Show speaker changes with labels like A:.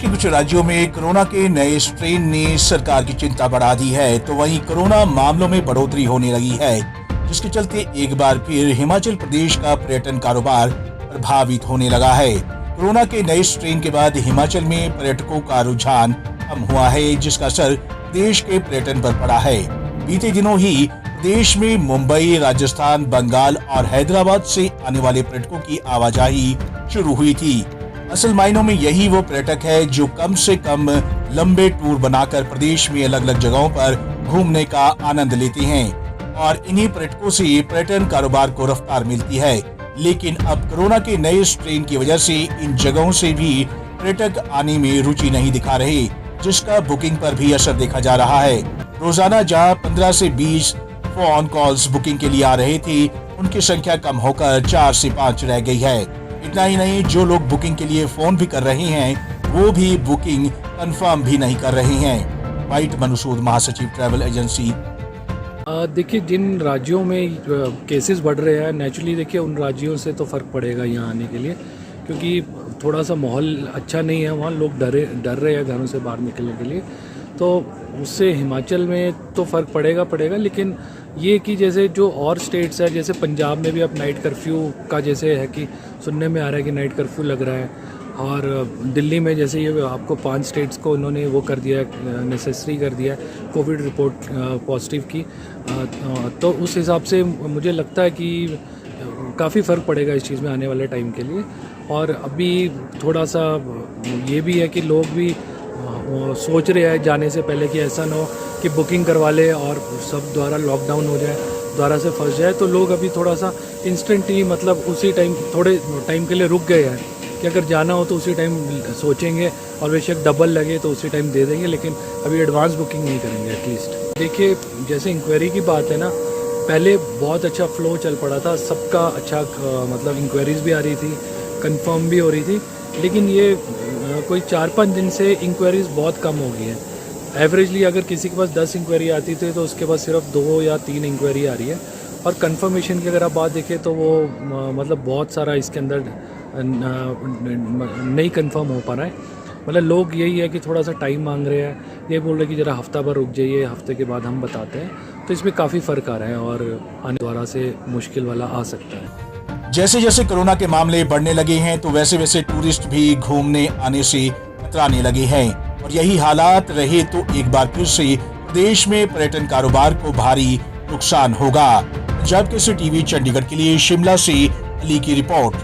A: के कुछ राज्यों में कोरोना के नए स्ट्रेन ने सरकार की चिंता बढ़ा दी है, तो वहीं कोरोना मामलों में बढ़ोतरी होने लगी है, जिसके चलते एक बार फिर हिमाचल प्रदेश का पर्यटन कारोबार प्रभावित होने लगा है। कोरोना के नए स्ट्रेन के बाद हिमाचल में पर्यटकों का रुझान कम हुआ है, जिसका असर देश के पर्यटन पर पड़ा है। बीते दिनों ही देश में मुंबई, राजस्थान, बंगाल और हैदराबाद से आने वाले पर्यटकों की आवाजाही शुरू हुई थी। असल मायनों में यही वो पर्यटक है जो कम से कम लंबे टूर बनाकर प्रदेश में अलग अलग जगहों पर घूमने का आनंद लेते हैं और इन्हीं पर्यटकों से पर्यटन कारोबार को रफ्तार मिलती है। लेकिन अब कोरोना के नए स्ट्रेन की वजह से इन जगहों से भी पर्यटक आने में रुचि नहीं दिखा रहे, जिसका बुकिंग पर भी असर देखा जा रहा है। रोजाना जहां 15 से 20 फोन कॉल्स बुकिंग के लिए आ रहे थे, उनकी संख्या कम होकर 4 से 5 रह गई है। इतना ही नहीं, जो लोग बुकिंग के लिए फोन भी कर रहे हैं, वो भी बुकिंग कंफर्म भी नहीं कर रहे हैं। वाइट मनसूद, महासचिव ट्रैवल एजेंसी।
B: देखिए, जिन राज्यों में केसेस बढ़ रहे हैं, नेचुरली देखिए उन राज्यों से तो फ़र्क पड़ेगा यहाँ आने के लिए, क्योंकि थोड़ा सा माहौल अच्छा नहीं है वहाँ, लोग डर रहे हैं घरों से बाहर निकलने के लिए, तो उससे हिमाचल में तो फ़र्क पड़ेगा। लेकिन ये कि जैसे जो और स्टेट्स है, जैसे पंजाब में भी अब नाइट कर्फ्यू का जैसे है कि सुनने में आ रहा है कि नाइट कर्फ्यू लग रहा है, और दिल्ली में जैसे ये आपको 5 स्टेट्स को उन्होंने वो कर दिया है, नेसेसरी कर दिया है कोविड रिपोर्ट पॉजिटिव की, तो उस हिसाब से मुझे लगता है कि काफ़ी फ़र्क पड़ेगा इस चीज़ में आने वाले टाइम के लिए। और अभी थोड़ा सा ये भी है कि लोग भी सोच रहे हैं जाने से पहले कि ऐसा ना हो कि बुकिंग करवा ले और सब द्वारा लॉकडाउन हो जाए, दोबारा से फंस जाए, तो लोग अभी थोड़ा सा इंस्टेंटली मतलब उसी टाइम थोड़े टाइम के लिए रुक गए हैं कि अगर जाना हो तो उसी टाइम सोचेंगे और बेशक डबल लगे तो उसी टाइम दे देंगे, लेकिन अभी एडवांस बुकिंग नहीं करेंगे एटलीस्ट। देखिए, जैसे इंक्वायरी की बात है ना, पहले बहुत अच्छा फ्लो चल पड़ा था, सबका अच्छा मतलब इंक्वायरीज भी आ रही थी, कंफर्म भी हो रही थी, लेकिन ये कोई 4-5 दिन से इंक्वायरीज बहुत कम हो गई है। एवरेजली अगर किसी के पास 10 इंक्वायरी आती थी तो उसके पास सिर्फ 2 या 3 इंक्वायरी आ रही है। और कंफर्मेशन की अगर आप बात देखें तो वो मतलब बहुत सारा इसके अंदर नहीं कंफर्म हो पा रहा है। मतलब लोग यही है कि थोड़ा सा टाइम मांग रहे हैं, ये बोल रहे हैं कि ज़रा हफ्ता भर रुक जाइए, हफ्ते के बाद हम बताते हैं, तो इसमें काफ़ी फ़र्क आ रहा है और आने द्वारा से मुश्किल वाला आ सकता है।
A: जैसे जैसे कोरोना के मामले बढ़ने लगे हैं, तो वैसे वैसे टूरिस्ट भी घूमने आने से कतराने लगे हैं, और यही हालात रहे तो एक बार फिर से देश में पर्यटन कारोबार को भारी नुकसान होगा। पंजाब केसरी टीवी चंडीगढ़ के लिए शिमला से अली की रिपोर्ट।